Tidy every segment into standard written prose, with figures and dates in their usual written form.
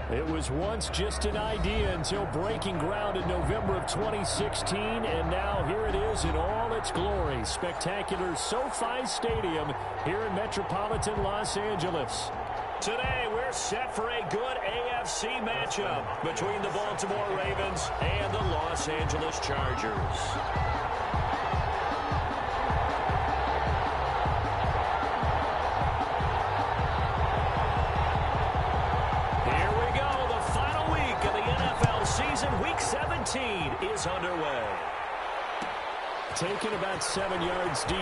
It was once just an idea until breaking ground in November of 2016, and now here it is in all its glory. Spectacular SoFi Stadium here in metropolitan Los Angeles. Today, we're set for a good AFC matchup between the Baltimore Ravens and the Los Angeles Chargers. Week 17 is underway. Taken about 7 yards deep.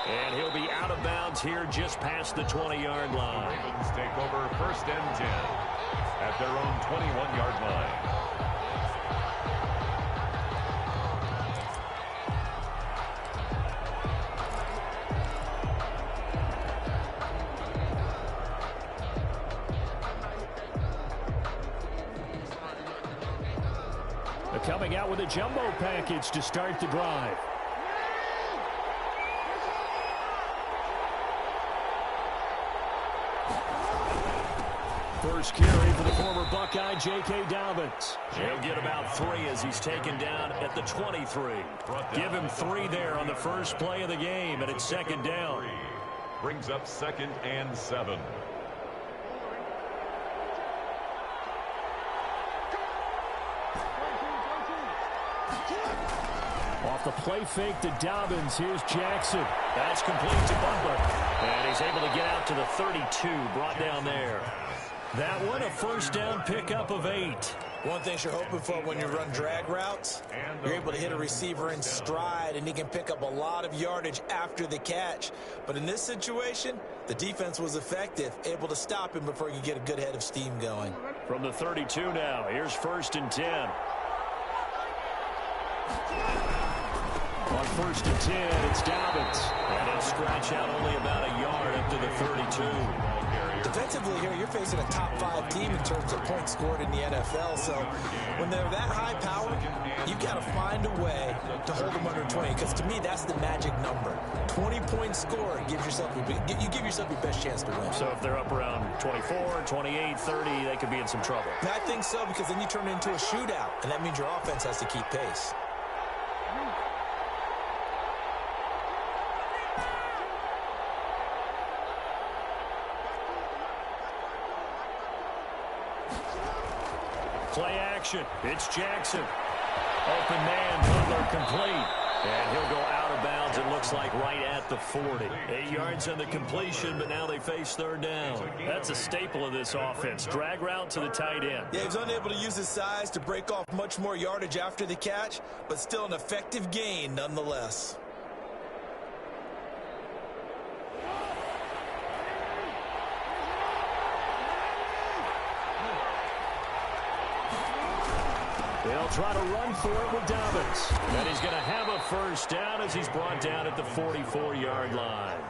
And he'll be out of bounds here just past the 20-yard line. Ravens take over 1st and 10 at their own 21-yard line. Coming out with a jumbo package to start the drive. First carry for the former Buckeye, J.K. Dobbins. He'll get about 3 as he's taken down at the 23. Give him 3 there on the first play of the game, and it's 2nd down. Brings up 2nd and 7. Off the play fake to Dobbins. Here's Jackson. That's complete to Butler. And he's able to get out to the 32. Brought down there. That one, a 1st down pickup of 8. One thing you're hoping for when you run drag routes, you're able to hit a receiver in stride, and he can pick up a lot of yardage after the catch. But in this situation, the defense was effective, able to stop him before he could get a good head of steam going. From the 32 now, here's 1st and 10. On 1st and 10, it's Dobbins. And he'll scratch out only about a yard up to the 32. Defensively here, you're facing a top-5 team in terms of points scored in the NFL. So when they're that high power, you've got to find a way to hold them under 20. Because to me, that's the magic number. 20-point score gives yourself you give yourself your best chance to win. So if they're up around 24, 28, 30, they could be in some trouble. I think so, because then you turn it into a shootout, and that means your offense has to keep pace. Play action. It's Jackson. Open man, Butler complete. And he'll go out of bounds, it looks like, right at the 40. 8 yards on the completion, but now they face 3rd down. That's a staple of this offense. Drag route to the tight end. Yeah, he's unable to use his size to break off much more yardage after the catch, but still an effective gain nonetheless. They'll try to run for it with Dobbins. And he's going to have a 1st down as he's brought down at the 44-yard line.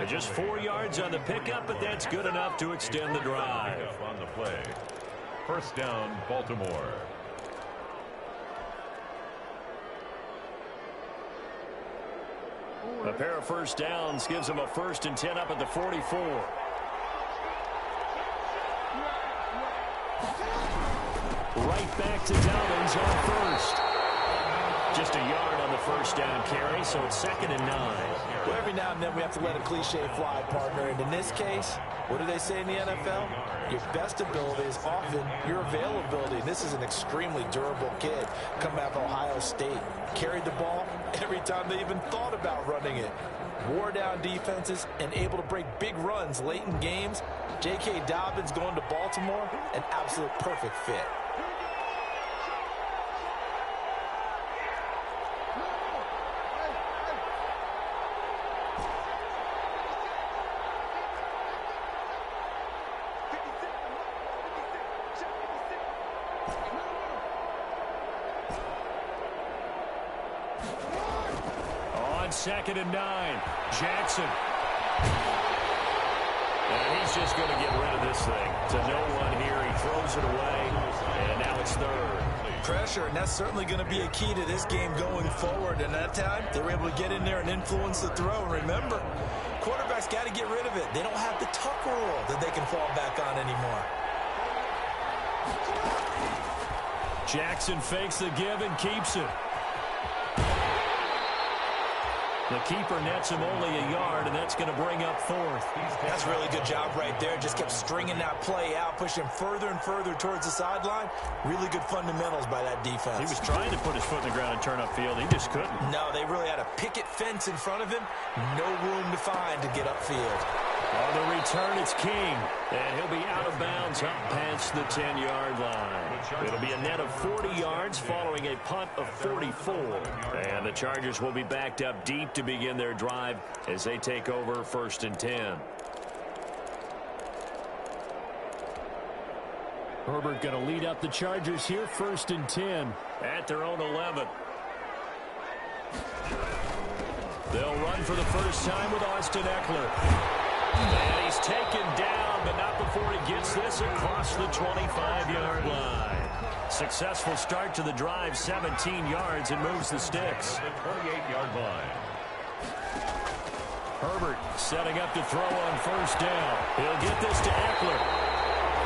Just 4 yards on the pickup, but that's good enough to extend the drive. On the play. 1st down, Baltimore. A pair of 1st downs gives him a 1st and 10 up at the 44. Right back to Dobbins on 1st. Just a yard on the 1st down carry, so it's 2nd and 9. Well, every now and then we have to let a cliche fly, partner. And in this case, what do they say in the NFL? Your best ability is often your availability. And this is an extremely durable kid coming out of Ohio State. Carried the ball every time they even thought about running it. Wore down defenses and able to break big runs late in games. J.K. Dobbins going to Baltimore, an absolute perfect fit. On 2nd and 9, Jackson. And he's just going to get rid of this thing. To no one here. He throws it away, and now it's 3rd. Pressure, and that's certainly going to be a key to this game going forward. And that time, they were able to get in there and influence the throw. And remember, quarterback's got to get rid of it. They don't have the tuck rule that they can fall back on anymore. Jackson fakes the give and keeps it. The keeper nets him only a yard, and that's going to bring up fourth. That's a really good job right there. Just kept stringing that play out, pushing him further and further towards the sideline. Really good fundamentals by that defense. He was trying to put his foot in the ground and turn upfield. He just couldn't. No, they really had a picket fence in front of him. No room to find to get upfield. On the return, it's King. And he'll be out of bounds up past the 10-yard line. It'll be a net of 40 yards following a punt of 44. And the Chargers will be backed up deep to begin their drive as they take over 1st and 10. Herbert going to lead up the Chargers here, 1st and 10 at their own 11. They'll run for the first time with Austin Eckler. And he's taken down, but not before he gets this across the 25-yard line. Successful start to the drive, 17 yards, and moves the sticks. The 28-yard line. Herbert setting up to throw on first down. He'll get this to Eckler.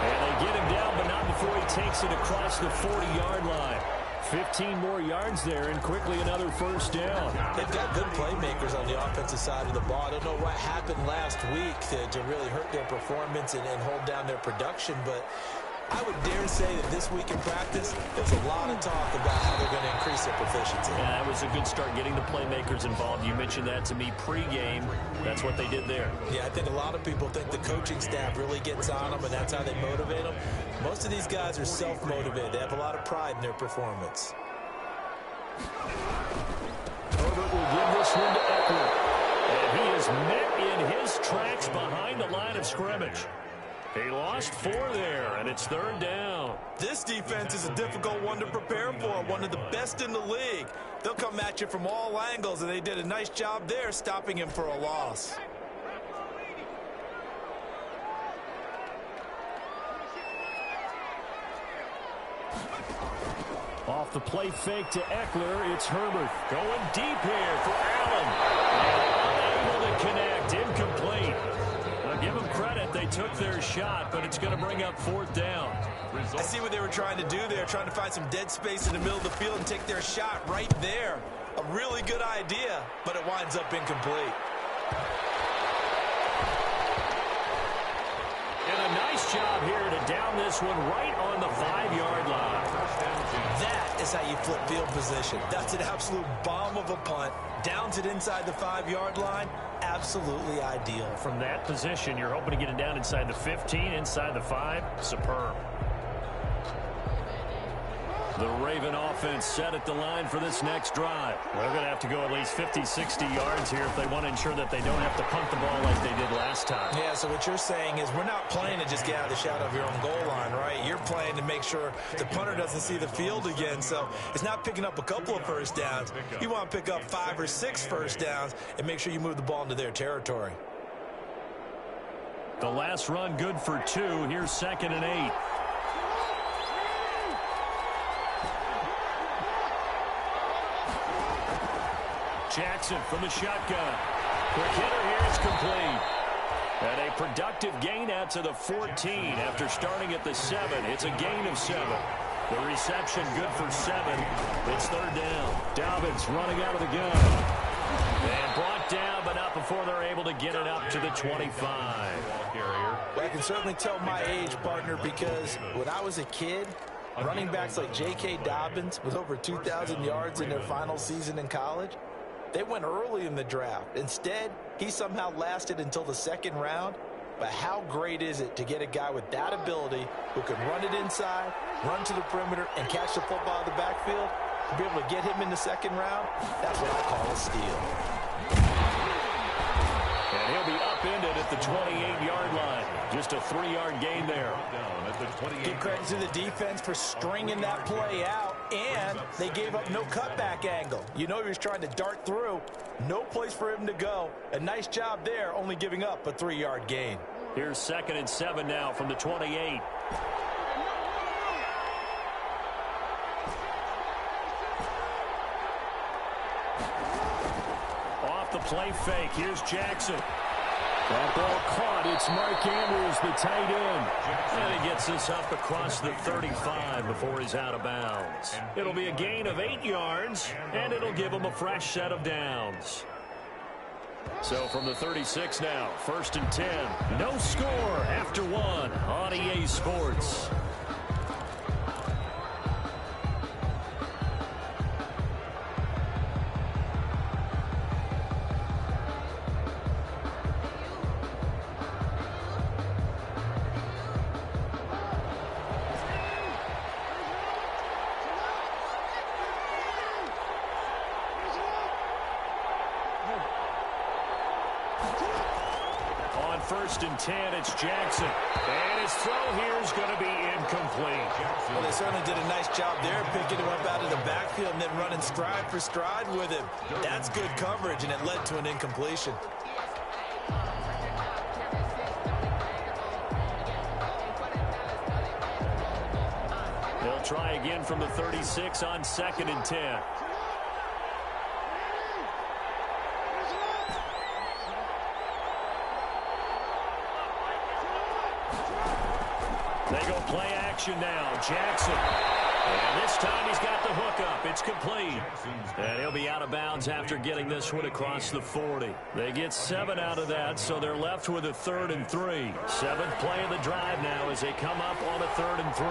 And they get him down, but not before he takes it across the 40-yard line. 15 more yards there, and quickly another first down. They've got good playmakers on the offensive side of the ball. I don't know what happened last week to really hurt their performance and hold down their production, but I would dare say that this week in practice, there's a lot of talk about how they're going to increase their proficiency. Yeah, that was a good start getting the playmakers involved. You mentioned that to me pregame. That's what they did there. Yeah, I think a lot of people think the coaching staff really gets on them, and that's how they motivate them. Most of these guys are self-motivated. They have a lot of pride in their performance. Herbert will give this one to Eckler. And he is met in his tracks behind the line of scrimmage. He lost 4 there, and it's 3rd down. This defense is a difficult one to prepare for, one of the best in the league. They'll come at you from all angles, and they did a nice job there stopping him for a loss. Off the play fake to Eckler, it's Herbert. Going deep here for Allen. And unable to connect, incomplete. I'll give them credit, they took their shot, but it's going to bring up 4th down. I see what they were trying to do there, trying to find some dead space in the middle of the field and take their shot right there. A really good idea, but it winds up incomplete. And a nice job here to down this one right on the 5-yard line. That is how you flip field position. That's an absolute bomb of a punt. Downs it inside the 5-yard line. Absolutely ideal. From that position, you're hoping to get it down inside the 15, inside the 5. Superb. The Raven offense set at the line for this next drive. They're going to have to go at least 50, 60 yards here if they want to ensure that they don't have to punt the ball like they did last time. Yeah, so what you're saying is we're not playing to just get out of the shadow of your own goal line, right? You're playing to make sure the punter doesn't see the field again. So it's not picking up a couple of first downs. You want to pick up 5 or 6 first downs and make sure you move the ball into their territory. The last run good for 2. Here's 2nd and 8. Jackson from the shotgun. Quick hitter here, it's complete. And a productive gain out to the 14 after starting at the 7. It's a gain of 7. The reception good for 7. It's 3rd down. Dobbins running out of the gun. And brought down, but not before they're able to get it up to the 25. Well, I can certainly tell my age, partner, because when I was a kid, running backs like J.K. Dobbins with over 2,000 yards in their final season in college, they went early in the draft. Instead, he somehow lasted until the 2nd round. But how great is it to get a guy with that ability who can run it inside, run to the perimeter, and catch the football out of the backfield? To be able to get him in the 2nd round, that's what I call a steal. And he'll be upended at the 28-yard line. Just a 3-yard gain there. Give credit to the defense for stringing that play out, and they gave up no cutback angle. You know he was trying to dart through. No place for him to go. A nice job there, only giving up a 3-yard gain. Here's 2nd and 7 now from the 28. Off the play fake, here's Jackson. That ball caught. It's Mark Andrews, the tight end. And he gets this up across the 35 before he's out of bounds. It'll be a gain of 8 yards, and it'll give him a fresh set of downs. So from the 36 now, 1st and 10. No score after 1 on EA Sports. On 1st and 10, it's Jackson. And his throw here is going to be incomplete. Well, they certainly did a nice job there, picking him up out of the backfield and then running stride for stride with him. That's good coverage, and it led to an incompletion. They'll try again from the 36 on 2nd and 10. They go play action now. Jackson. And this time he's got the hook up. It's complete. And he'll be out of bounds after getting this one across the 40. They get 7 out of that, so they're left with a 3rd and 3. 7th play of the drive now as they come up on a 3rd and 3.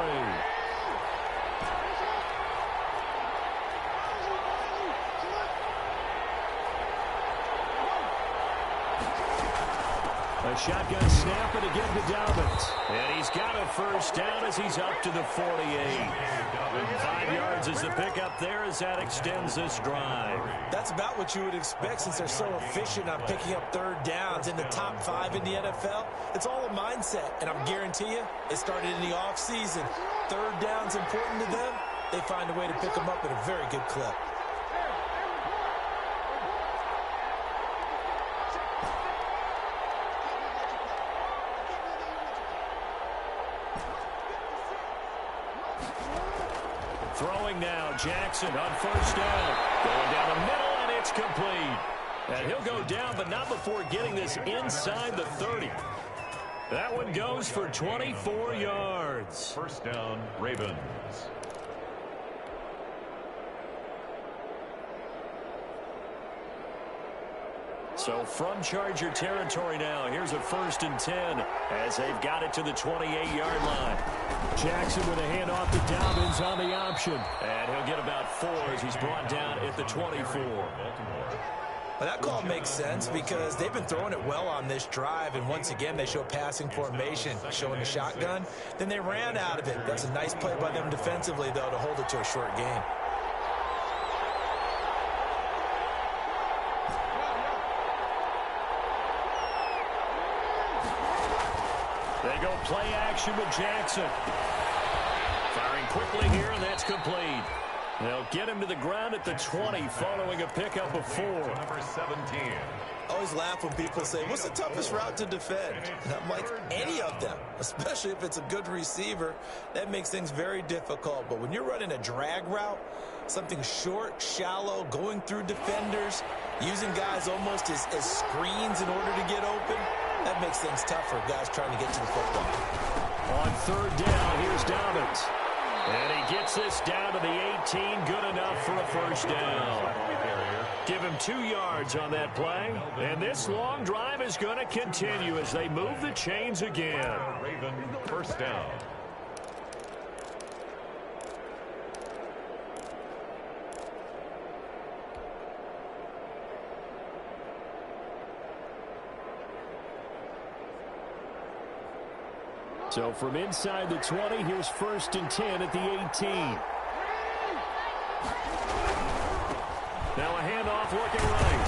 A shotgun snap and again to Dobbins. And he's got a first down as he's up to the 48. 5 yards is the pickup there as that extends this drive. That's about what you would expect since they're so efficient on picking up 3rd downs in the top 5 in the NFL. It's all a mindset, and I'm guarantee you it started in the offseason. 3rd down's important to them. They find a way to pick them up at a very good clip. Throwing now, Jackson on 1st down. Going down the middle, and it's complete. And he'll go down, but not before getting this inside the 30. That one goes for 24 yards. 1st down, Ravens. So from Charger territory now, here's a 1st and 10 as they've got it to the 28-yard line. Jackson with a handoff to Dobbins on the option. And he'll get about 4 as he's brought down at the 24. Well, that call makes sense because they've been throwing it well on this drive, and once again they show passing formation, showing the shotgun. Then they ran out of it. That's a nice play by them defensively, though, to hold it to a short gain. They go play action with Jackson. Firing quickly here, and that's complete. They'll get him to the ground at the 20 following a pickup of 4. Number 17. I always laugh when people say, what's the toughest route to defend? And I'm like, any of them, especially if it's a good receiver. That makes things very difficult. But when you're running a drag route, something short, shallow, going through defenders, using guys almost as screens in order to get open, that makes things tough for guys trying to get to the football. On 3rd down, here's Dobbins. And he gets this down to the 18, good enough for a 1st down. Give him 2 yards on that play. And this long drive is going to continue as they move the chains again. Raven, 1st down. So from inside the 20, here's 1st and 10 at the 18. Now a handoff looking right.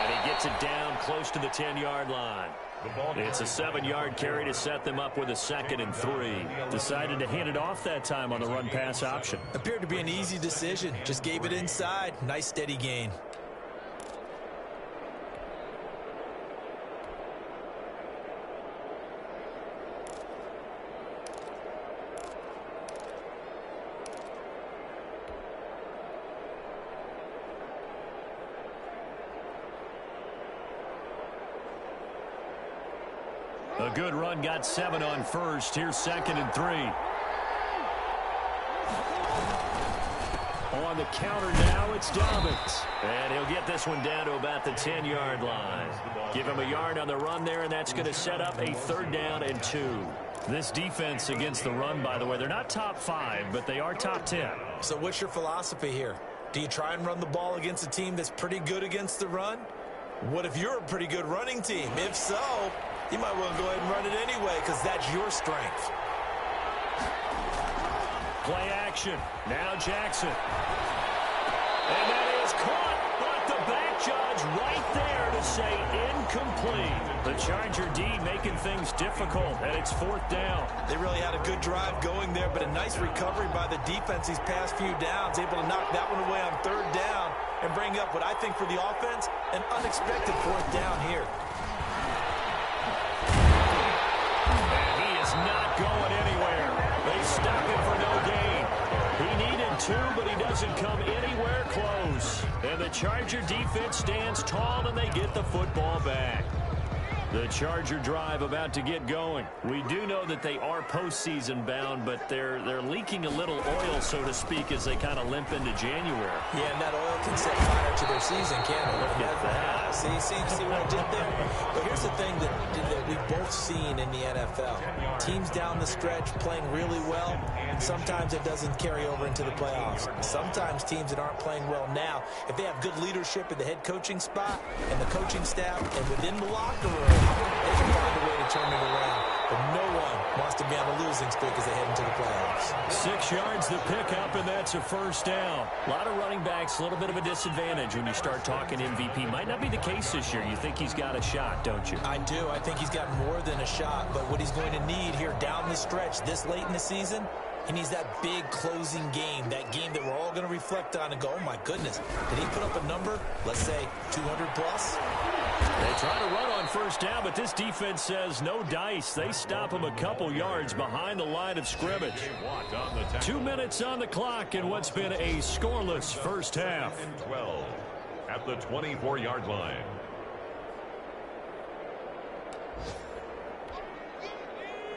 And he gets it down close to the 10-yard line. It's a 7-yard carry to set them up with a 2nd and 3. Decided to hand it off that time on the run-pass option. Appeared to be an easy decision. Just gave it inside. Nice steady gain. good run got 7 on first. Here's 2nd and 3. On the counter now, it's Dobbins. And he'll get this one down to about the 10-yard line. Give him a yard on the run there, and that's going to set up a 3rd down and 2. This defense against the run, by the way, they're not top 5, but they are top 10. So what's your philosophy here? Do you try and run the ball against a team that's pretty good against the run? What if you're a pretty good running team? If so, you might want to go ahead and run it anyway because that's your strength. Play action. Now Jackson. And that is caught, but the back judge right there to say incomplete. The Charger D making things difficult, and it's 4th down. They really had a good drive going there, but a nice recovery by the defense these past few downs, able to knock that one away on 3rd down and bring up what I think for the offense, an unexpected 4th down here. And he is not going anywhere. They stop him for no gain. He needed 2, but he doesn't come anywhere close. And the Charger defense stands tall, and they get the football back. The Charger drive about to get going. We do know that they are postseason bound, but they're leaking a little oil, so to speak, as they kind of limp into January. Yeah, and that oil can set fire to their season, can't it? Look at that. See what I did there? But here's the thing that we've both seen in the NFL. Teams down the stretch playing really well, and sometimes it doesn't carry over into the playoffs. Sometimes teams that aren't playing well now, if they have good leadership in the head coaching spot and the coaching staff and within the locker room, they can find a way to turn it around. But no one wants to be on a losing streak as they head into the playoffs. 6 yards the pickup, and that's a 1st down. A lot of running backs, a little bit of a disadvantage when you start talking MVP. Might not be the case this year. You think he's got a shot, don't you? I do. I think he's got more than a shot. But what he's going to need here down the stretch this late in the season, he needs that big closing game, that game that we're all going to reflect on and go, oh, my goodness, did he put up a number, let's say, 200 plus? They try to run on 1st down, but this defense says no dice. They stop him a couple yards behind the line of scrimmage. 2 minutes on the clock in what's been a scoreless first half. 12 at the 24-yard line.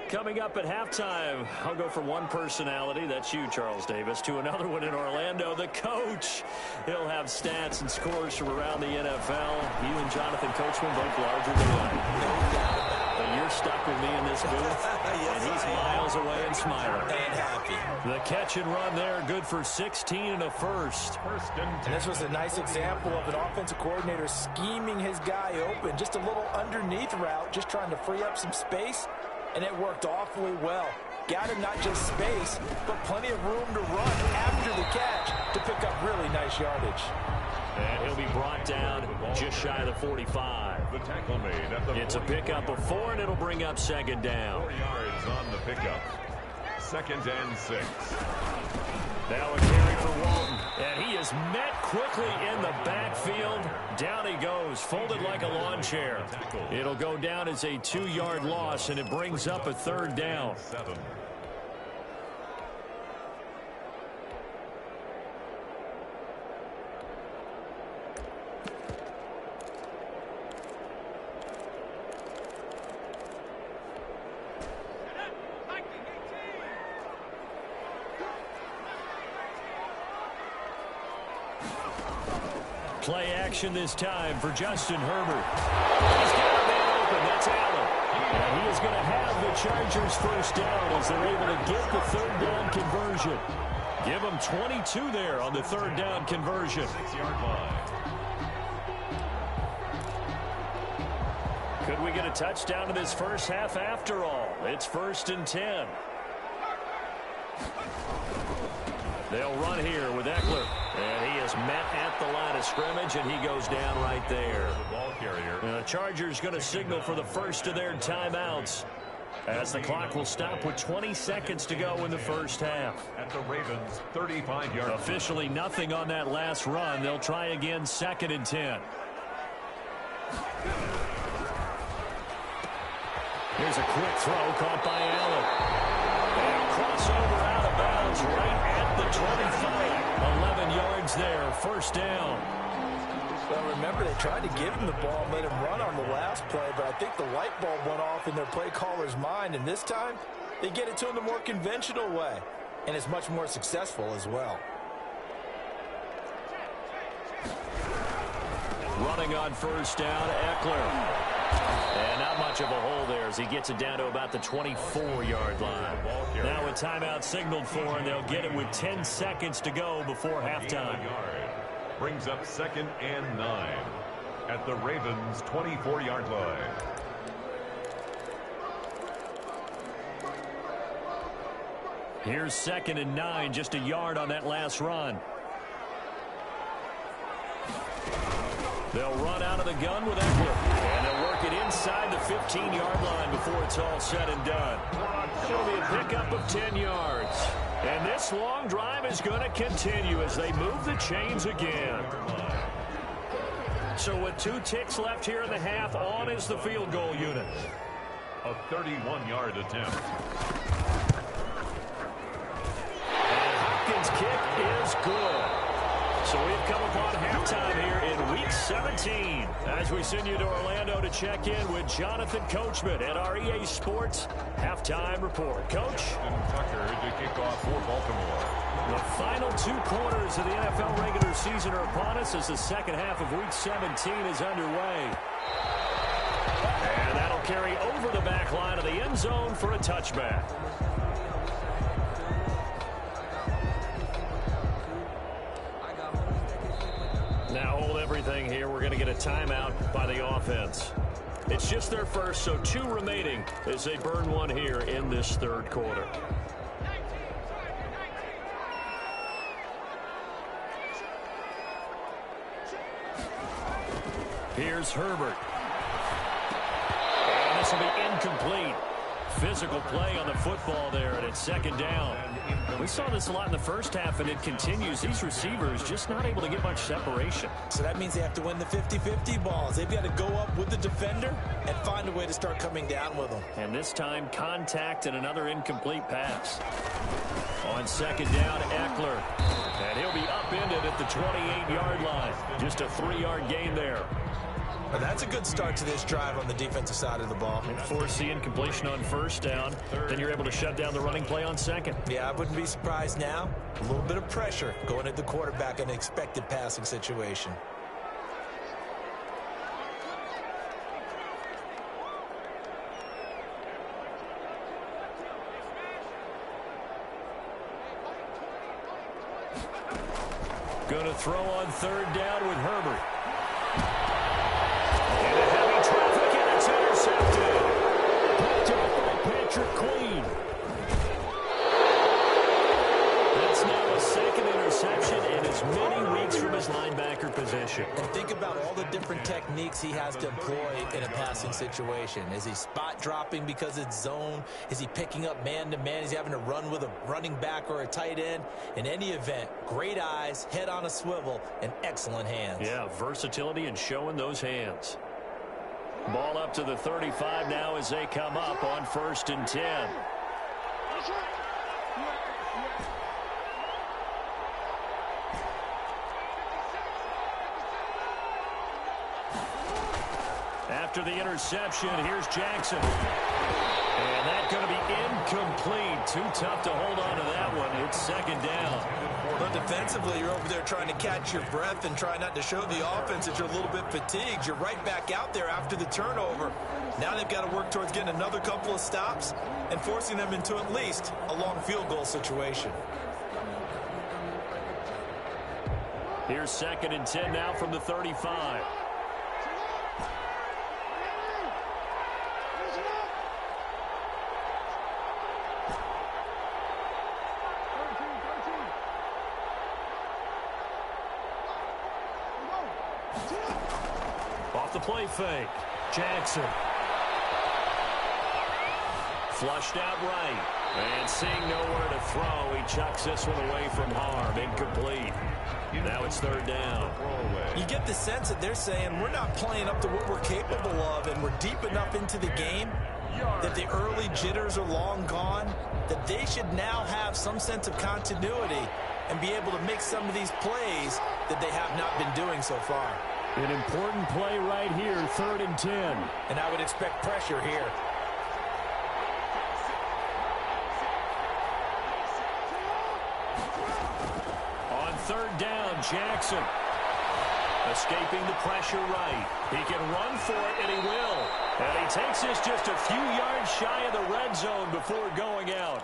Coming up at halftime, I'll go from one personality, that's you, Charles Davis, to another one in Orlando, the coach. He'll have stats and scores from around the NFL. You and Jonathan Coachman both larger than life. But you're stuck with me in this booth, and he's miles away and smiling. And happy. The catch and run there, good for 16 and a first. And this was a nice example of an offensive coordinator scheming his guy open. Just a little underneath route, just trying to free up some space. And it worked awfully well. Got him not just space, but plenty of room to run after the catch to pick up really nice yardage. And he'll be brought down just shy of the 45. The tackle made at the It's a pickup of 4, and it'll bring up 2nd down. 4 yards on the pickup. 2nd and 6. Now a carry for Walton, and he is met quickly in the backfield. Down he goes, folded like a lawn chair. It'll go down as a 2-yard loss, and it brings up a 3rd down. 7. Play action this time for Justin Herbert. He's got a man open. That's Allen. And he is going to have the Chargers 1st down as they're able to get the 3rd down conversion. Give them 22 there on the 3rd down conversion. 6-yard line. Could we get a touchdown in this first half after all? It's 1st and 10. They'll run here with Eckler. And he is met at the line of scrimmage, and he goes down right there. The ball carrier. The Chargers going to signal for the first of their timeouts, as the clock will stop with 20 seconds to go in the first half. At the Ravens' 35-yard. Officially nothing on that last run. They'll try again 2nd and 10. Here's a quick throw caught by Allen. And crossover out of bounds right at the 25. 11 yards there, 1st down. Well, remember, they tried to give him the ball and let him run on the last play, but I think the light bulb went off in their play caller's mind, and this time they get it to him the more conventional way, and it's much more successful as well. Running on first down, Eckler. And not much of a hole there as he gets it down to about the 24-yard line. Now a timeout signaled for, and they'll get it with 10 seconds to go before halftime. Brings up 2nd and 9 at the Ravens' 24-yard line. Here's 2nd and 9, just a yard on that last run. They'll run out of the gun with Eckler, and they'll work it inside the 15-yard line before it's all said and done. It'll be a pickup of 10 yards. And this long drive is going to continue as they move the chains again. So with 2 ticks left here in the half, on is the field goal unit. A 31-yard attempt. And Hopkins' kick is good. So we've come upon halftime here in Week 17 as we send you to Orlando to check in with Jonathan Coachman at our EA Sports Halftime Report. Coach? Tucker to kick off for Baltimore. The final 2 quarters of the NFL regular season are upon us as the second half of Week 17 is underway. And that'll carry over the back line of the end zone for a touchback. Now hold everything here. We're going to get a timeout by the offense. It's just their first, so 2 remaining as they burn one here in this third quarter. Here's Herbert. And this will be incomplete. Physical play on the football there, and it's 2nd down. We saw this a lot in the first half, and it continues. These receivers just not able to get much separation. So that means they have to win the 50-50 balls. They've got to go up with the defender and find a way to start coming down with them. And this time, contact and another incomplete pass. On 2nd down, Eckler. And he'll be upended at the 28-yard line. Just a 3-yard gain there. Well, that's a good start to this drive on the defensive side of the ball. And force the incompletion on first down. Then you're able to shut down the running play on 2nd. Yeah, I wouldn't be surprised now. A little bit of pressure going at the quarterback in an expected passing situation. Going to throw on 3rd down with Herbert. Into heavy traffic, and it's intercepted. Picked up by Patrick Queen. That's now a 2nd interception in as many weeks from his linebacker position. And think about all the different techniques he has to employ in a passing situation. Is he spot dropping because it's zone? Is he picking up man-to-man? Is he having to run with a running back or a tight end? In any event, great eyes, head on a swivel, and excellent hands. Yeah, versatility and showing those hands. Ball up to the 35 now as they come up on 1st and 10. After the interception, here's Jackson. And that's going to be incomplete. Too tough to hold on to that one. It's 2nd down. But defensively, you're over there trying to catch your breath and try not to show the offense that you're a little bit fatigued. You're right back out there after the turnover. Now they've got to work towards getting another couple of stops and forcing them into at least a long field goal situation. Here's 2nd and 10 now from the 35. Off the play fake. Jackson. Flushed out right. And seeing nowhere to throw, he chucks this one away from harm. Incomplete. Now it's 3rd down. You get the sense that they're saying we're not playing up to what we're capable of, and we're deep enough into the game that the early jitters are long gone, that they should now have some sense of continuity and be able to make some of these plays that they have not been doing so far. An important play right here, 3rd and 10. And I would expect pressure here. On 3rd down, Jackson. Escaping the pressure right. He can run for it, and he will. And he takes this just a few yards shy of the red zone before going out.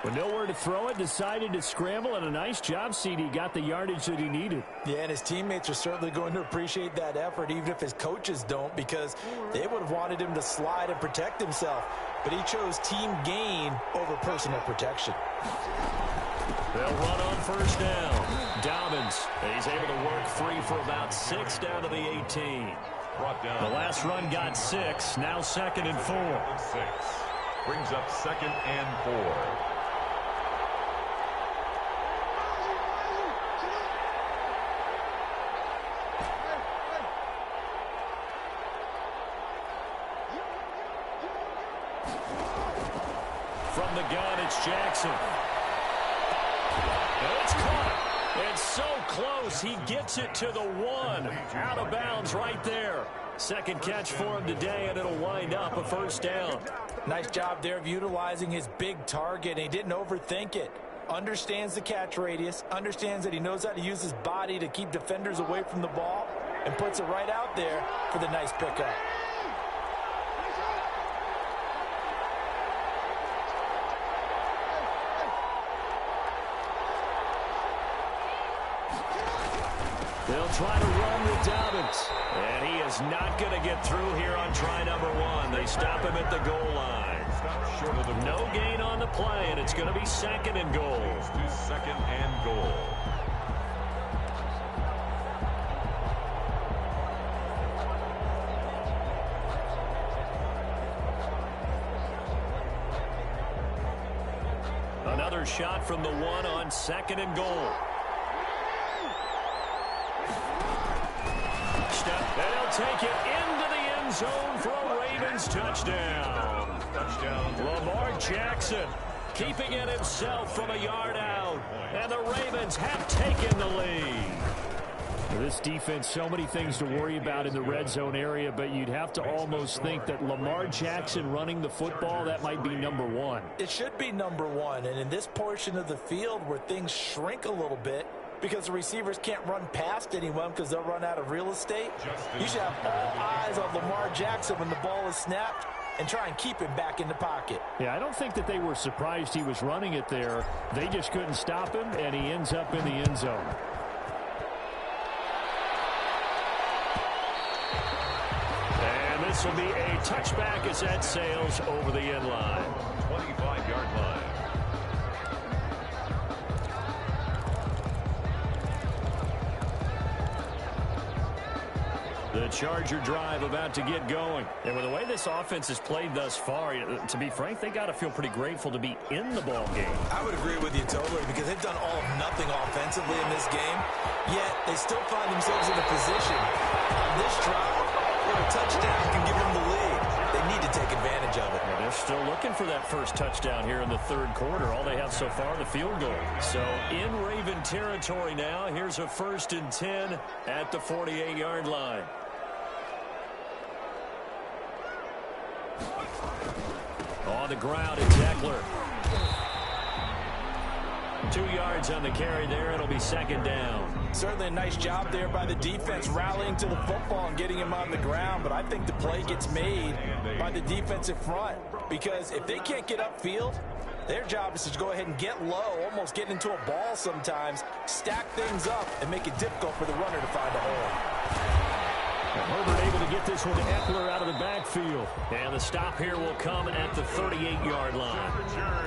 With nowhere to throw it, decided to scramble, and a nice job, CD. Got the yardage that he needed. Yeah, and his teammates are certainly going to appreciate that effort, even if his coaches don't, because they would have wanted him to slide and protect himself. But he chose team gain over personal protection. They'll run on 1st down. Dobbins, he's able to work free for about 6 down to the 18. The last run got 6, now 2nd and 4. 6 brings up 2nd and 4. From the gun, it's Jackson. It's caught. It's so close. He gets it to the 1. Out of bounds right there. 2nd catch for him today, and it'll wind up a 1st down. Nice job there of utilizing his big target. He didn't overthink it. Understands the catch radius. Understands that he knows how to use his body to keep defenders away from the ball. And puts it right out there for the nice pickup. They'll try to run with Dobbins. And he is not going to get through here on try number 1. They stop him at the goal line. No gain on the play, and it's going to be 2nd and goal. 2nd and goal. Another shot from the 1 on 2nd and goal. And he'll take it into the end zone for a Ravens touchdown. Lamar Jackson keeping it himself from a yard out. And the Ravens have taken the lead. This defense, so many things to worry about in the red zone area, but you'd have to almost think that Lamar Jackson running the football, that might be number 1. It should be number 1, and in this portion of the field where things shrink a little bit, because the receivers can't run past anyone because they'll run out of real estate, you should have all eyes on Lamar Jackson when the ball is snapped and try and keep him back in the pocket. Yeah, I don't think that they were surprised he was running it there. They just couldn't stop him, and he ends up in the end zone. And this will be a touchback as that sails over the end line. 25-yard line. The Charger drive about to get going. And with the way this offense has played thus far, to be frank, they got to feel pretty grateful to be in the ball game. I would agree with you totally, because they've done all of nothing offensively in this game, yet they still find themselves in a position on this drive where a touchdown can give them the lead. They need to take advantage of it. Well, they're still looking for that first touchdown here in the 3rd quarter. All they have so far, the field goal. So in Raven territory now, here's a 1st and 10 at the 48-yard line. On the ground, it's Eckler. 2 yards on the carry there. It'll be 2nd down. Certainly a nice job there by the defense rallying to the football and getting him on the ground, but I think the play gets made by the defensive front, because if they can't get upfield, their job is to go ahead and get low, almost get into a ball sometimes, stack things up, and make it difficult for the runner to find a hole. And Herbert able to get this one to Eckler out of the backfield. And the stop here will come at the 38-yard line.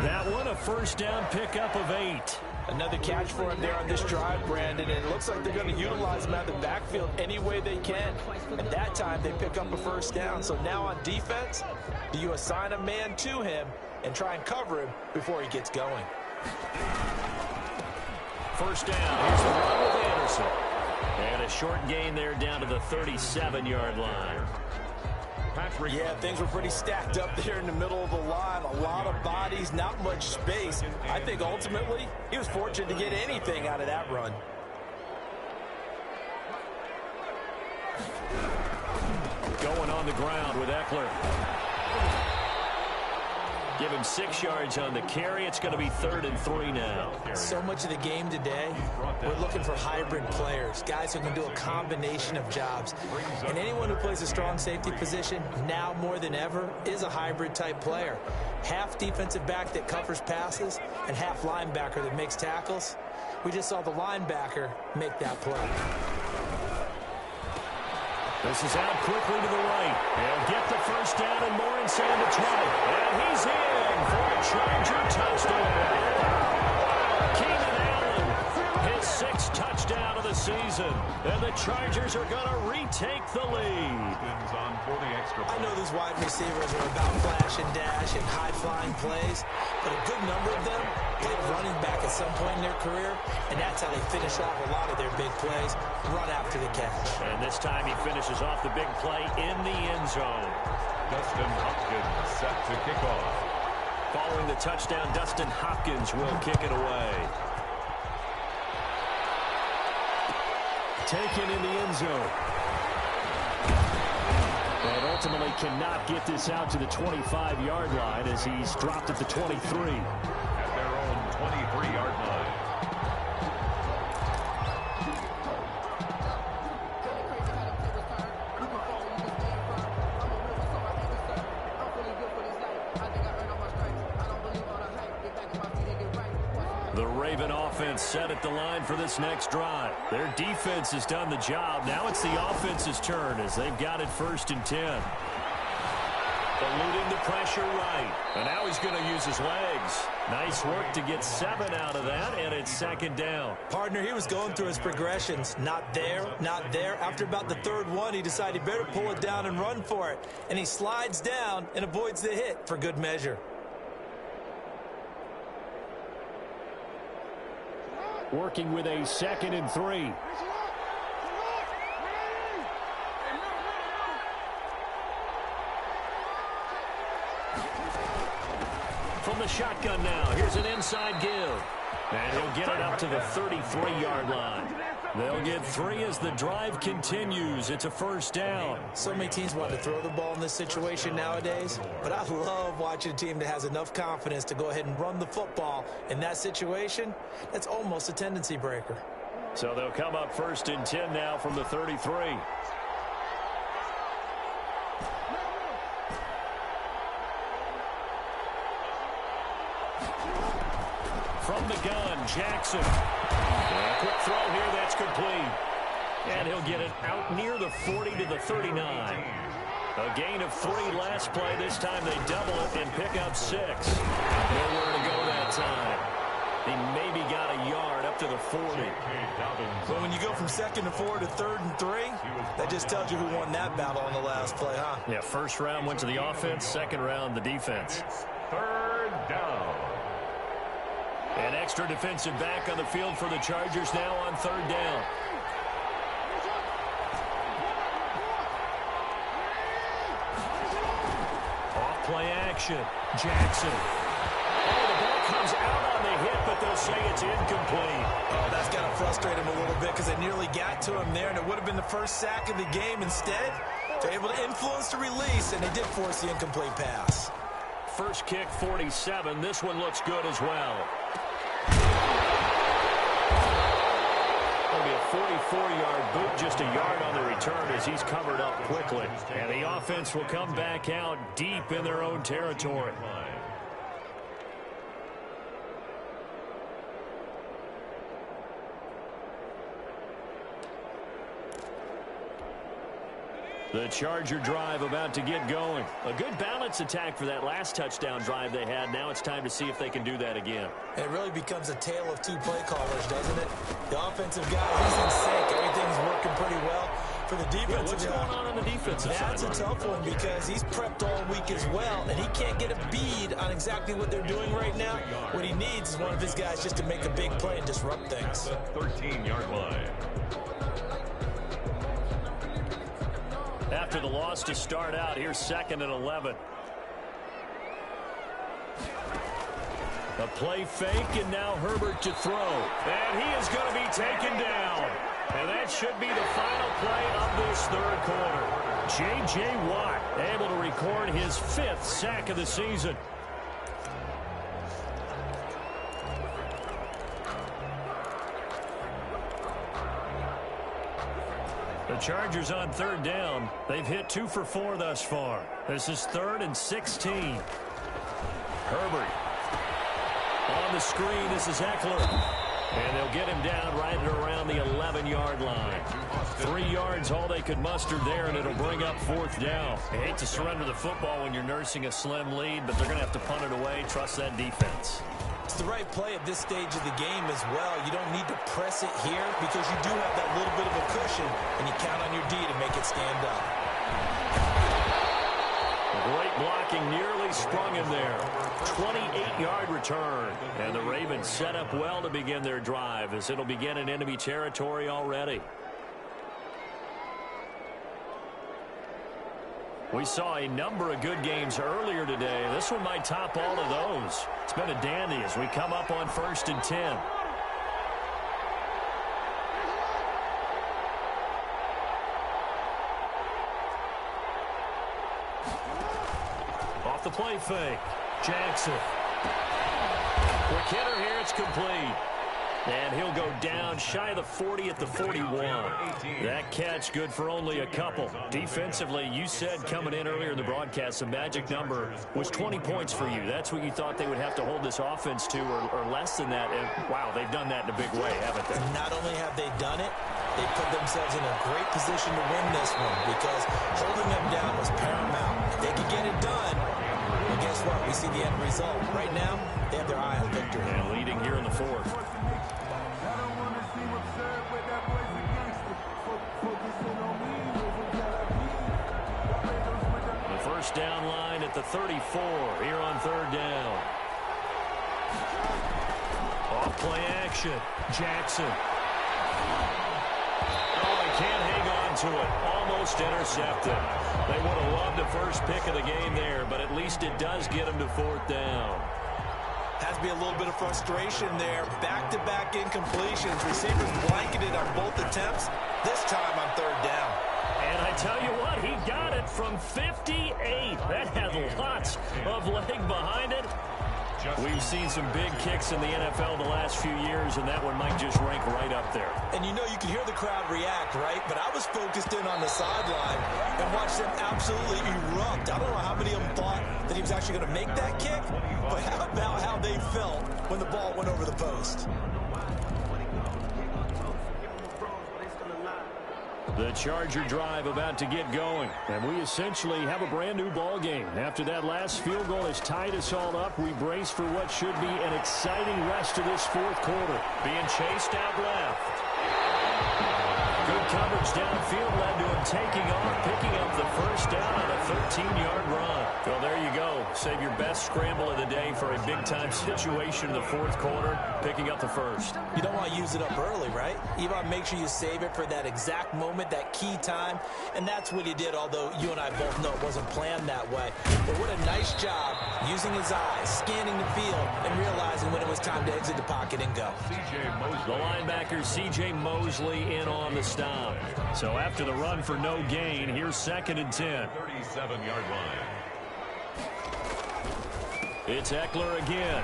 That one, a 1st down pickup of 8. Another catch for him there on this drive, Brandon, and it looks like they're going to utilize him out of the backfield any way they can. And that time, they pick up a 1st down. So now on defense, do you assign a man to him and try and cover him before he gets going? 1st down. Here's the run with Anderson. And a short gain there down to the 37-yard line. Yeah, things were pretty stacked up there in the middle of the line. A lot of bodies, not much space. I think ultimately he was fortunate to get anything out of that run. Going on the ground with Eckler. Give him 6 yards on the carry. It's going to be 3rd and 3 now. So much of the game today, we're looking for hybrid players, guys who can do a combination of jobs. And anyone who plays a strong safety position, now more than ever, is a hybrid type player. Half defensive back that covers passes and half linebacker that makes tackles. We just saw the linebacker make that play. This is out quickly to the right. They'll get the first down and more inside the 20. And he's in for a Charger touchdown. Keenan Allen, his 6th touchdown of the season. And the Chargers are going to retake the lead. I know these wide receivers are about flash and dash and high-flying plays, but a good number of them played running back at some point in their career, and that's how they finish off a lot of their big plays, run after the catch. And this time he finishes off the big play in the end zone. Dustin Hopkins set to kick off. Following the touchdown, Dustin Hopkins will kick it away. Taken in the end zone. And ultimately cannot get this out to the 25-yard line as he's dropped at the 23. At their own 23-yard line. The Raven offense set at the line for this next drive. Their defense has done the job. Now it's the offense's turn as they've got it 1st and 10. Eluding the pressure right. And now he's going to use his legs. Nice work to get 7 out of that, and it's 2nd down. Partner, he was going through his progressions. Not there, not there. After about the 3rd one, he decided he better pull it down and run for it. And he slides down and avoids the hit for good measure. Working with a 2nd and 3. From the shotgun now, here's an inside give. And he'll get it up to the 33-yard line. They'll get 3 as the drive continues. It's a 1st down. So many teams want to throw the ball in this situation nowadays, but I love watching a team that has enough confidence to go ahead and run the football. In that situation, that's almost a tendency breaker. So they'll come up 1st and 10 now from the 33. From the gun, Jackson. And a quick throw here, that's complete. And he'll get it out near the 40 to the 39. A gain of 3 last play. This time they double it and pick up 6. Nowhere to go that time. He maybe got a yard up to the 40. But when you go from 2nd and 4 to 3rd and 3, that just tells you who won that battle on the last play, huh? Yeah, 1st round went to the offense, 2nd round the defense. 3rd down. An extra defensive back on the field for the Chargers now on 3rd down. Off-play action. Jackson. Oh, the ball comes out on the hit, but they'll say it's incomplete. Oh, that's got to frustrate him a little bit because they nearly got to him there, and it would have been the 1st sack of the game. Instead, they're able to influence the release, and they did force the incomplete pass. First kick, 47. This one looks good as well. It'll be a 44-yard boot, just a yard on the return as he's covered up quickly. And the offense will come back out deep in their own territory. The Charger drive about to get going. A good balance attack for that last touchdown drive they had. Now it's time to see if they can do that again. It really becomes a tale of 2 play callers, doesn't it? The offensive guy, he's in sync. Everything's working pretty well. For the defensive guy, what's going on the defensive side? That's a tough one because he's prepped all week as well, and he can't get a bead on exactly what they're doing right now. What he needs is one of his guys just to make a big play and disrupt things. 13-yard line. After the loss to start out, here's 2nd and 11. A play fake, and now Herbert to throw. And he is going to be taken down. And that should be the final play of this third quarter. J.J. Watt able to record his 5th sack of the season. The Chargers on third down. They've hit 2 for 4 thus far. This is 3rd and 16. Herbert. On the screen, this is Eckler. And they'll get him down right at around the 11-yard line. 3 yards, all they could muster there, and it'll bring up 4th down. I hate to surrender the football when you're nursing a slim lead, but they're going to have to punt it away. Trust that defense. It's the right play at this stage of the game as well. You don't need to press it here because you do have that little bit of a cushion, and you count on your D to make it stand up. Great blocking, nearly sprung him there. 28-yard return. And the Ravens set up well to begin their drive as it'll begin in enemy territory already. We saw a number of good games earlier today. This one might top all of those. It's been a dandy as we come up on 1st and 10. Off the play fake. Jackson. Quick hitter here. It's complete. And he'll go down shy of the 40 at the 41. That catch good for only a couple. Defensively, you said coming in earlier in the broadcast, the magic number was 20 points for you. That's what you thought they would have to hold this offense to or less than that. And, wow, they've done that in a big way, haven't they? Not only have they done it, they put themselves in a great position to win this one because holding them down was paramount. If they could get it done, well, guess what? We see the end result. Right now, they have their eye on victory. And leading here in the 4th. First down line at the 34 here on 3rd down. Off play action. Jackson. Oh, he can't hang on to it. Almost intercepted. They would have loved the first pick of the game there, but at least it does get them to 4th down. Has to be a little bit of frustration there. Back-to-back incompletions. Receivers blanketed on both attempts. This time on 3rd down. And I tell you what, he got it from 58. That had lots of leg behind it. We've seen some big kicks in the NFL the last few years, and that one might just rank right up there. And you know you can hear the crowd react, right? But I was focused in on the sideline and watched them absolutely erupt. I don't know how many of them thought that he was actually going to make that kick, but how about how they felt when the ball went over the post? The Charger drive about to get going, and we essentially have a brand new ball game. After that last field goal has tied us all up, we brace for what should be an exciting rest of this 4th quarter. Being chased out left. Good coverage downfield led to him taking off, picking up the first down on a 13-yard run. Well, there you go. Save your best scramble of the day for a big-time situation in the 4th quarter, picking up the first. You don't want to use it up early, right? You want to make sure you save it for that exact moment, that key time, and that's what he did, although you and I both know it wasn't planned that way. But what a nice job using his eyes, scanning the field, and realizing when it was time to exit the pocket and go. The linebacker C.J. Mosley in on the stop. So after the run for no gain, here's 2nd and 10. 37-yard line. It's Eckler again.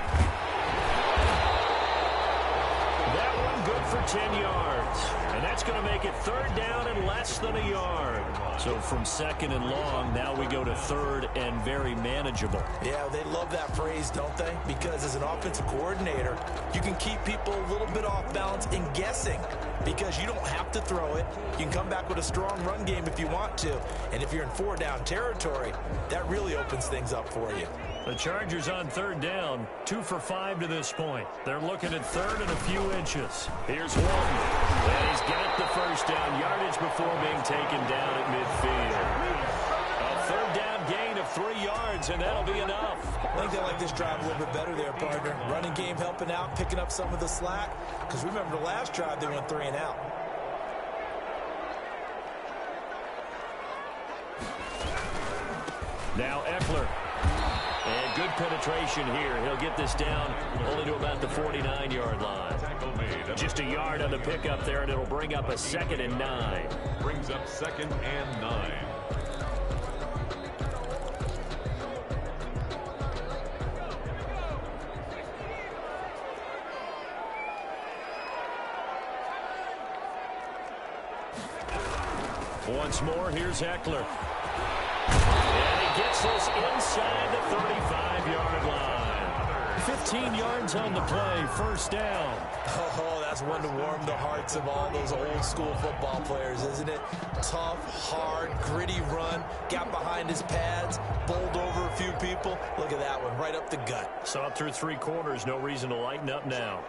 That one good for 10 yards. And that's going to make it 3rd down and less than a yard. So from 2nd and long, now we go to 3rd and very manageable. Yeah, they love that phrase, don't they? Because as an offensive coordinator, you can keep people a little bit off balance and guessing because you don't have to throw it. You can come back with a strong run game if you want to. And if you're in 4-down territory, that really opens things up for you. The Chargers on 3rd down, 2 for 5 to this point. They're looking at 3rd and a few inches. Here's Walton. And he's got the first down yardage before being taken down at midfield. A 3rd down gain of 3 yards, and that'll be enough. I think they like this drive a little bit better there, partner. Running game helping out, picking up some of the slack. Because remember the last drive, they went 3 and out. Now Eckler. And good penetration here. He'll get this down only to about the 49-yard line. Just a yard on the pickup there, and it'll bring up a 2nd and 9. Brings up 2nd and 9. Once more, here's Eckler. And he gets this inside the 35-yard line. 15 yards on the play, first down. Oh, that's one to warm the hearts of all those old-school football players, isn't it? Tough, hard, gritty run, got behind his pads, bowled over a few people. Look at that one, right up the gut. Saw it through 3 quarters, no reason to lighten up now.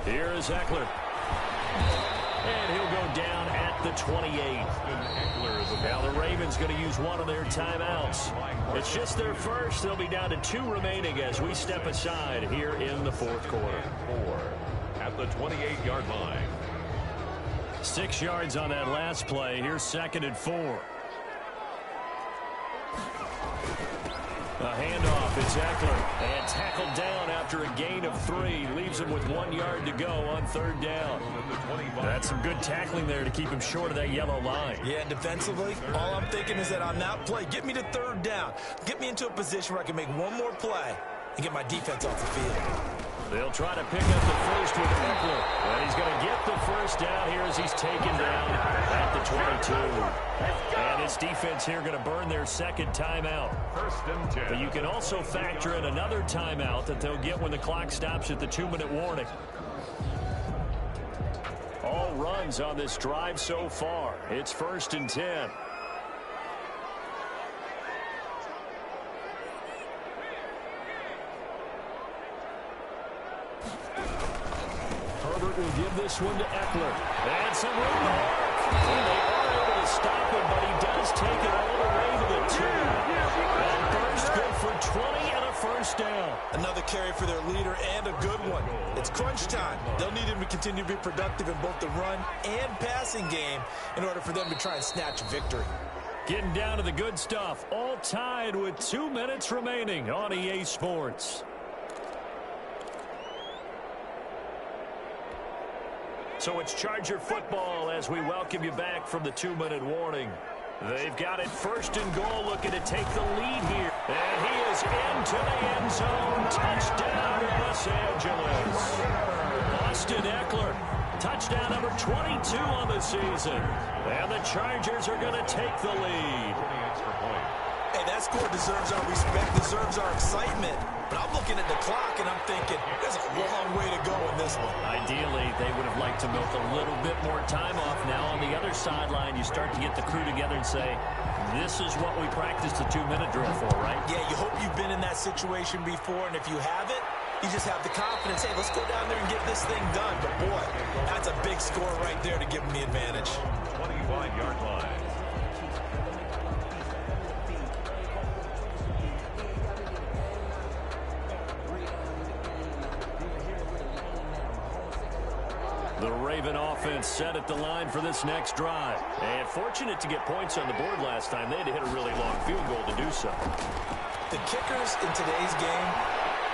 Here is Eckler. And he'll go down at the 28. Now the Ravens going to use one of their timeouts. It's just their first. They'll be down to 2 remaining as we step aside here in the 4th quarter. 4 at the 28-yard line. 6 yards on that last play. Here's 2nd and 4. A handoff, it's Eckler, and tackled down after a gain of 3. Leaves him with 1 yard to go on 3rd down. That's some good tackling there to keep him short of that yellow line. Yeah, and defensively, all I'm thinking is that on that play, get me to 3rd down. Get me into a position where I can make one more play and get my defense off the field. They'll try to pick up the first with Eckler. And he's going to get the first down here as he's taken down at the 22. And his defense here going to burn their 2nd timeout. 1st and 10. But you can also factor in another timeout that they'll get when the clock stops at the 2-minute warning. All runs on this drive so far. It's 1st and 10. Herbert will give this one to Eckler. And some room to work. And they are able to stop him, but he does take it all the way to the 2. That burst good for 20 and a first down. Another carry for their leader and a good one. It's crunch time. They'll need him to continue to be productive in both the run and passing game in order for them to try and snatch victory. Getting down to the good stuff. All tied with 2 minutes remaining on EA Sports. So it's Charger football as we welcome you back from the 2-minute warning. They've got it 1st and goal, looking to take the lead here. And he is into the end zone. Touchdown, Los Angeles. Austin Eckler, touchdown number 22 on the season. And the Chargers are going to take the lead. Hey, that score deserves our respect, deserves our excitement. But I'm looking at the clock, and I'm thinking, there's a long way to go in this one. Ideally, they would have liked to milk a little bit more time off. Now, on the other sideline, you start to get the crew together and say, this is what we practiced the 2-minute drill for, right? Yeah, you hope you've been in that situation before, and if you haven't, you just have the confidence, hey, let's go down there and get this thing done. But, boy, that's a big score right there to give them the advantage. 25-yard line. The Raven offense set at the line for this next drive. And fortunate to get points on the board last time. They had to hit a really long field goal to do so. The kickers in today's game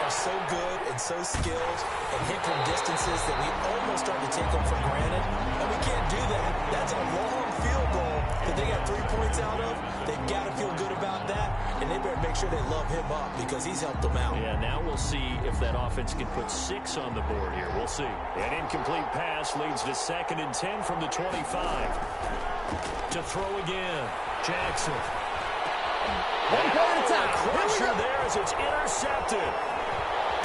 are so good and so skilled and hit from distances that we almost start to take them for granted. And we can't do that. That's a long field goal that they got 3 points out of. They've got to feel good about that. And they better make sure they love him up because he's helped them out. Yeah, now we'll see if that offense can put 6 on the board here. We'll see. An incomplete pass leads to 2nd and 10 from the 25. To throw again. Jackson. One play at a time. Pressure there as it's intercepted.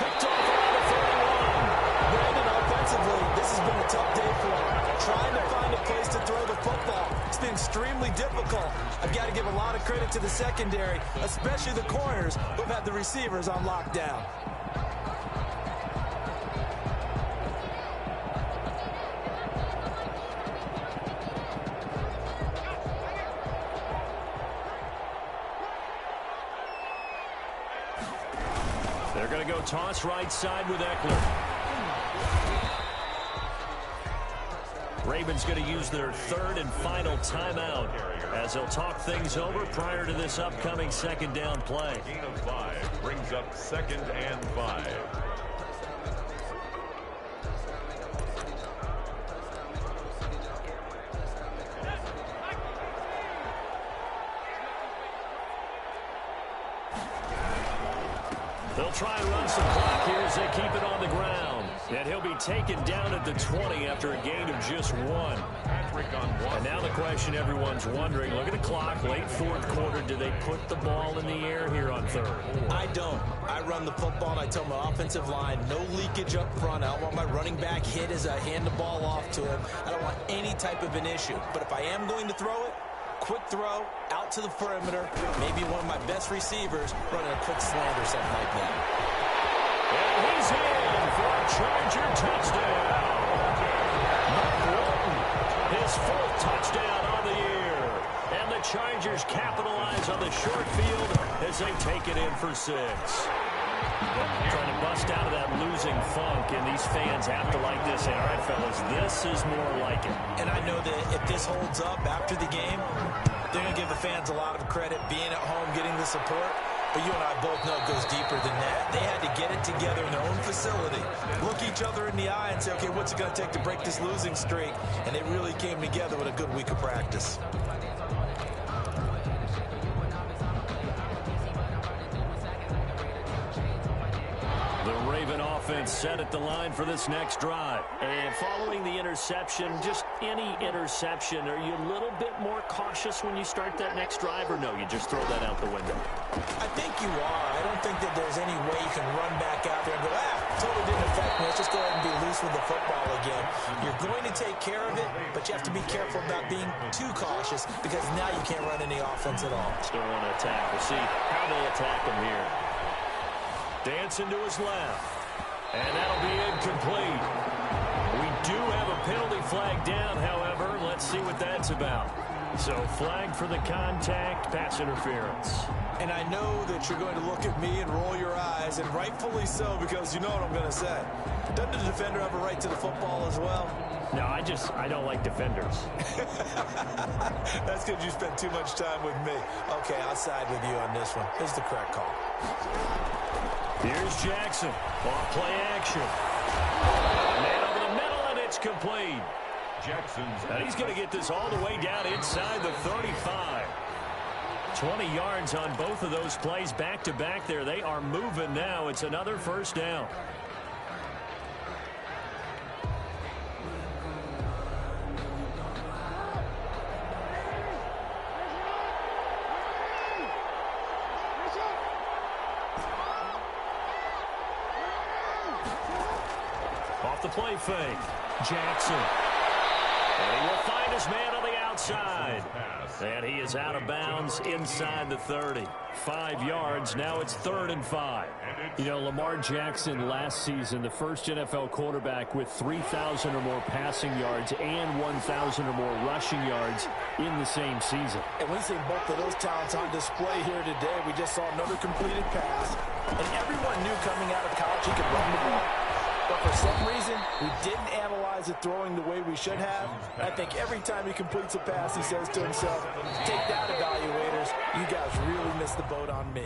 Picked off around the 31. Brandon, offensively, this has been a tough day for him. Trying to find a place to throw the football. It's been extremely difficult. I've got to give a lot of credit to the secondary, especially the corners who've had the receivers on lockdown. They're going to go toss right side with Eckler. Ravens going to use their third and final timeout as they'll talk things over prior to this upcoming second down play. Gain of 5 brings up 2nd and 5. They'll try and run some clock here as they keep it on the ground. And he'll be taken down at the 20 after a gain of just 1. And now the question everyone's wondering, look at the clock, late fourth quarter, do they put the ball in the air here on third? I don't. I run the football and I tell my offensive line, no leakage up front. I don't want my running back hit as I hand the ball off to him. I don't want any type of an issue. But if I am going to throw it, quick throw, out to the perimeter, maybe one of my best receivers running a quick slant or something like that. And he's in for a Charger touchdown. His 4th touchdown on the year. And the Chargers capitalize on the short field as they take it in for 6. Trying to bust out of that losing funk, and these fans have to like this. And all right, fellas, this is more like it. And I know that if this holds up after the game, they're going to give the fans a lot of credit being at home, getting the support. But you and I both know it goes deeper than that. They had to get it together in their own facility, look each other in the eye and say, okay, what's it going to take to break this losing streak? And they really came together with a good week of practice. Offense set at the line for this next drive. And following the interception, just any interception, are you a little bit more cautious when you start that next drive, or no, you just throw that out the window? I think you are. I don't think that there's any way you can run back out there and go, totally didn't affect me. Let's just go ahead and be loose with the football again. You're going to take care of it, but you have to be careful about being too cautious because now you can't run any offense at all. Still want to attack. We'll see how they attack him here. Dancing to his left. And that'll be incomplete. We do have a penalty flag down, however. Let's see what that's about. So flag for the contact, pass interference. And I know that you're going to look at me and roll your eyes, and rightfully so, because you know what I'm going to say. Doesn't the defender have a right to the football as well? No, I don't like defenders. That's because you spend too much time with me. Okay, I'll side with you on this one. This is the correct call. Here's Jackson. Off play action. Man over the middle, and it's complete. And he's going to get this all the way down inside the 35. 20 yards on both of those plays back-to-back there. They are moving now. It's another first down. Off the play fake. Jackson. And he will find his man on the outside. And he is out of bounds inside the 30. 5 yards. Now it's 3rd and 5. You know, Lamar Jackson last season, the first NFL quarterback with 3,000 or more passing yards and 1,000 or more rushing yards in the same season. And we've seen both of those talents on display here today. We just saw another completed pass. And everyone knew coming out of college he could run the ball. But for some reason, we didn't analyze it throwing the way we should have. I think every time he completes a pass, he says to himself, take that, evaluators. You guys really missed the boat on me.